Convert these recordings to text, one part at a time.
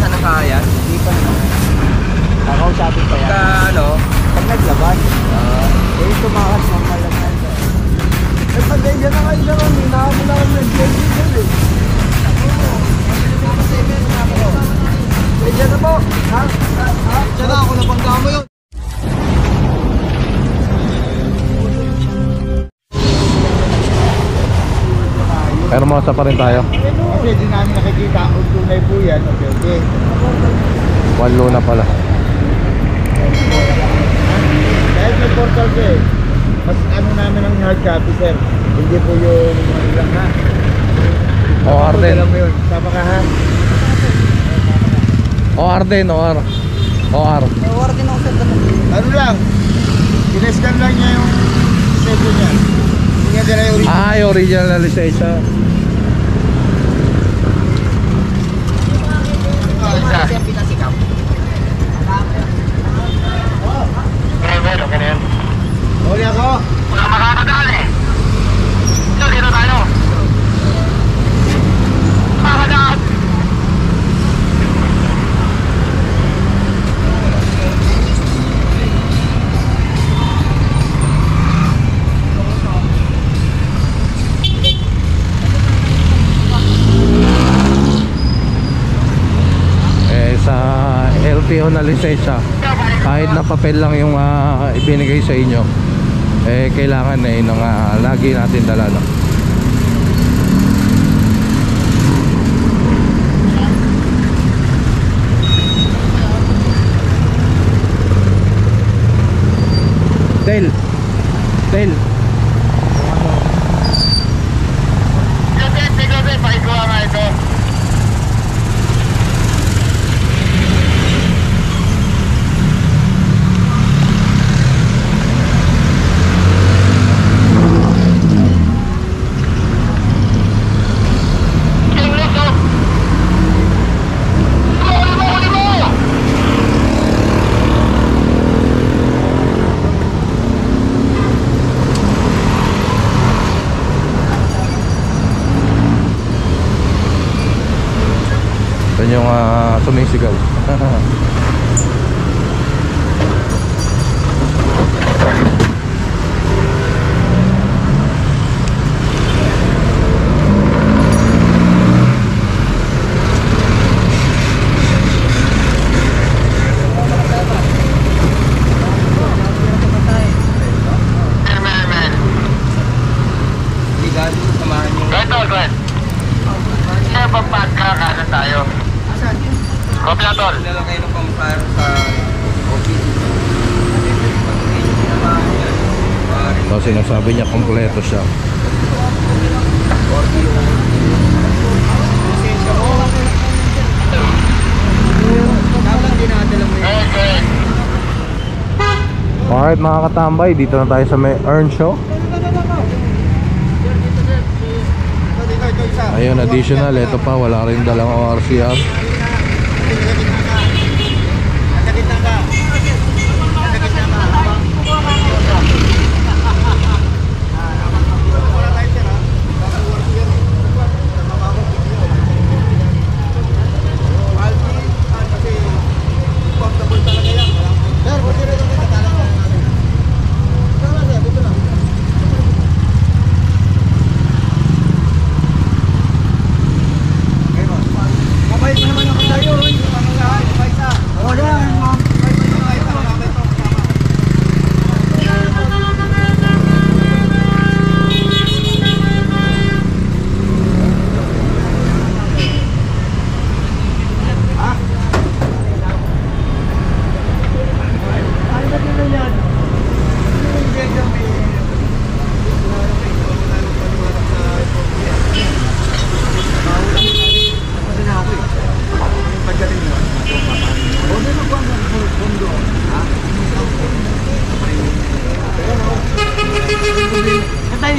sana kaya. Hindi pa naman. Kakausapin pa yan. Pagka ano, Pag naglaban, eh tumakas ng malaman. Eh pag ganyan na kayo naman, hinahamon na kami nag-diesel eh. Eh dyan na po. Ha? dyan na ako nabangga mo yun. Pero masa pa rin tayo. Kasi di namin nakikita kung tunay po yan. Okay. Walo na pala. Dahil may portal ko eh. Mas ano namin ang hard copy sir. Hindi po yung lang ha. OR din. Alam mo yun. Sama ka ha. OR din, OR. OR. Nawar din ako sa Ano lang. Sinescan lang niya yung schedule niya. Hindi niya dala yung original. Ah, yung original na lisensya. Kasi ang pinasikap. Huli ako. Wala makakadali. So, dito tayo. Makakadaan. Sa LTO na lisensya, kahit na papel lang yung ibinigay sa inyo, kailangan nung lagi natin dala, no? Tel Gabi, paikuha nga ito. Ito yung sumisigaw. Kopya tol. Dala kayo ng pamparo sa office. So sinasabi niya kompleto siya. Dapat dinadala mo yun. Okay. Alright mga katambay, dito na tayo sa may Earn Show. Ayun, additional, ito pa, wala rin dalang ORCR.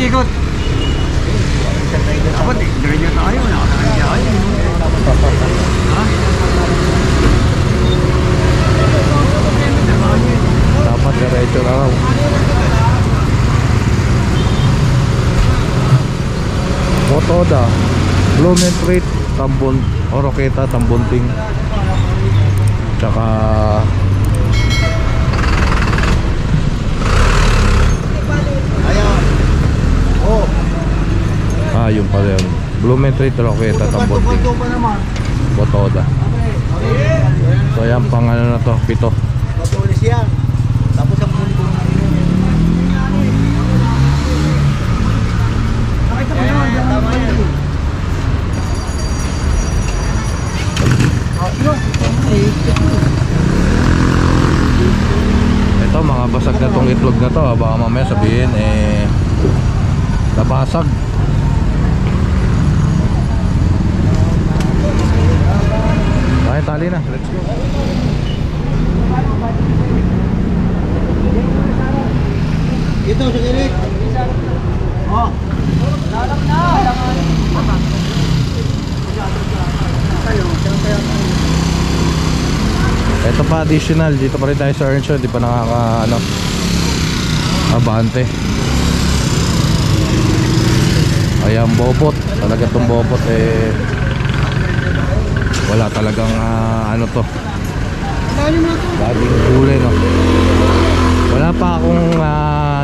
Ikot. Dapat diretso tayo, nakakaya. Dapat diretso na raw. Motoda, Blumentritt, Tambon, Oroqueta, Tambunting. Tsaka Ayan. Oh. yun pala yun. Blumentritt, Roqueta, Tambonting, Ito pa naman. Botoda. So yan pang ano na to, 7. Patulis yan. Tapos ang muli ko na rin. Nakita mo naman. Tama yan. Ito mga basag na tong itlog na to, baka mamaya sabihin nabasag. Okay, tali na, let's go. Ito sa gilid. Oh. Lalang na. Ito pa additional, dito pa rin tayo sa Earnshaw, di pa nakaka abante. Ayan, bobot. Talaga itong bobot wala talagang ano to, laging kulay, no? Wala pa akong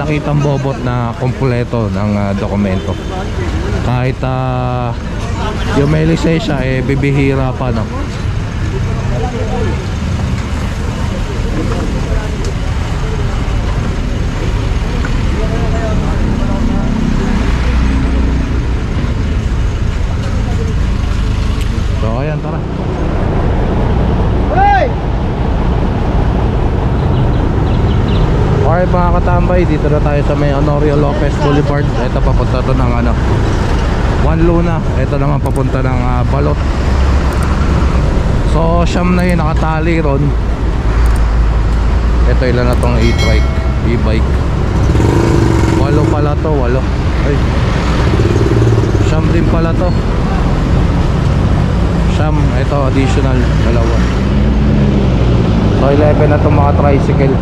nakitang bobot na kompleto ng dokumento. Kahit yung may lisensya bibihira pa, no? So ayan, tara. Hey! Okay mga katambay, dito na tayo sa may Honorio Lopez Boulevard. Ito papunta to ng Juan Luna. Ito naman papunta ng Balot. So siyam na yun nakatali ron. Ito ilan na tong e-bike. 8 pala to, 8. Ay, siyam din pala to. Siyam, ito additional, 2. So 11 na tong mga tricycle.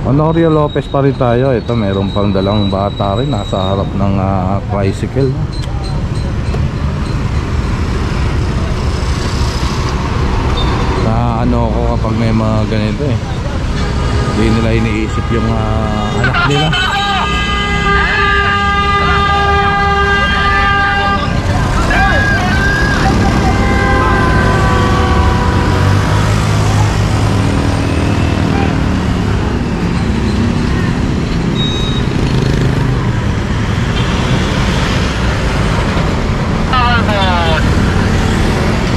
Honorio Lopez pa rin tayo. Ito meron pang dalang bata rin nasa harap ng tricycle. Sa ano ako kapag may mga ganito hindi nila iniisip yung anak nila.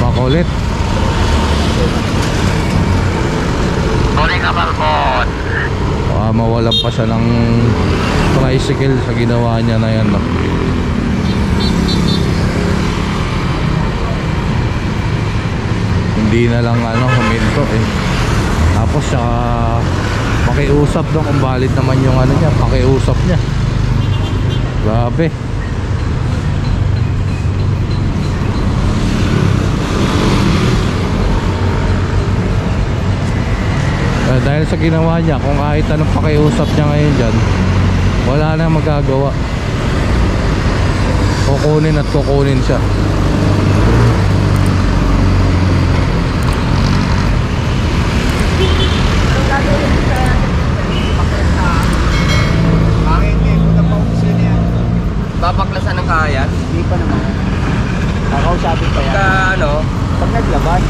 Makulit. Tuloy ka balkon. Baka mawalan pa siya ng tricycle sa ginawa niya na yan, no? Hindi na lang huminto Tapos siya pakiusap doon kung valid naman yung niya, pakiusap niya. Grabe. Dahil sa ginawa niya, kung kahit anong pakiusap niya ngayon dyan, wala na magagawa. Kukunin at kukunin siya. Babaklasan ng kahayan? Hindi pa naman. Kakausapin pa yan. Pag Pag naglabas,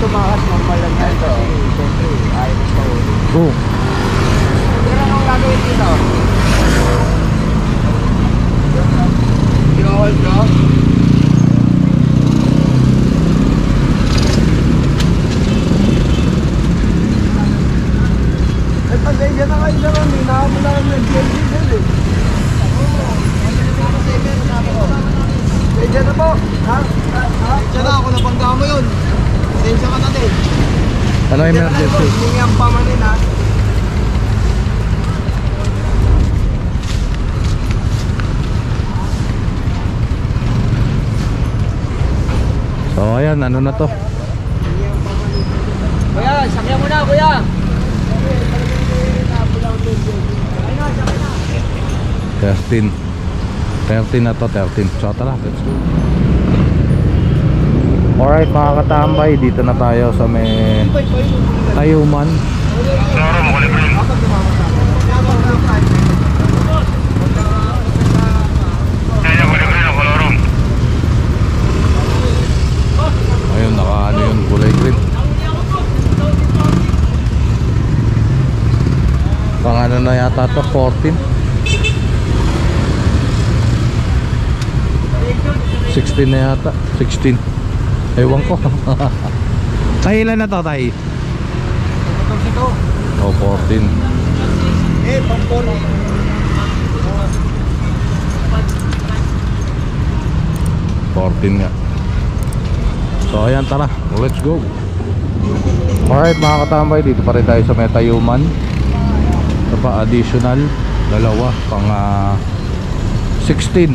tumakas normal lang yan kasi siyempre ayaw mo sa ulo. Go. Pero anong gagawin dito? I-hold ko? Eh, pasensya na kayo sa kami. Nakakamula kami nag-diesel eh. Pasensya na po. Ha? Siya na, ako napangga mo yun. Pasensya ka natin. Ano emergency? Hindi ang pamanin ha. So ayan, ano na to? Kuya, sakyan mo na kuya. 13 na to, 13. So tara, let's go. Alright mga katambay, dito na tayo sa may Tayuman. Ayun, naka ano yun, kulay green. Pang ano na yata to, 14 16 na yata, 16. Ewan ko. Kailan na to, tay? Oh, 14. Pampol. 14 nga. So ayan, tara, let's go. Alright mga katambay, dito pa rin tayo sa may Tayuman. Ito pa additional, dalawa, pang 16.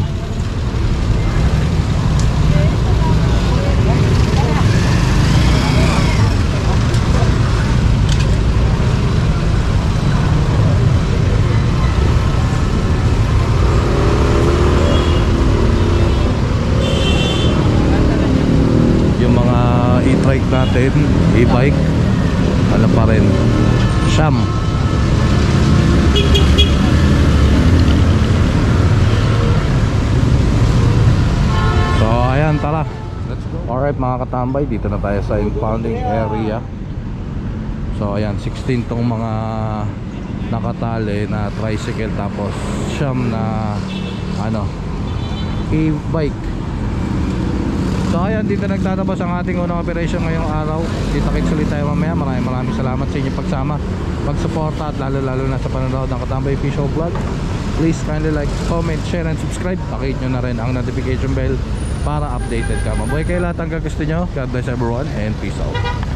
E-trike natin, e-bike, ano pa rin, Sham. So ayan, tara, let's go. Alright mga katambay, dito na tayo sa impounding area. So ayan, 16 tong mga nakatali na tricycle, tapos Sham na ano, e-bike. So ayan, dito nagtatapos ang ating unang operation ngayong araw. Kita-kits ulit tayo mamaya. Maraming salamat sa inyong pagsama, pagsuporta, at lalo na sa panonood ng Katambay Official Vlog. Please kindly like, comment, share, and subscribe. Pakihit nyo na rin ang notification bell para updated ka. Mabuhay kayo lahat hanggang gusto nyo. God bless everyone and peace out.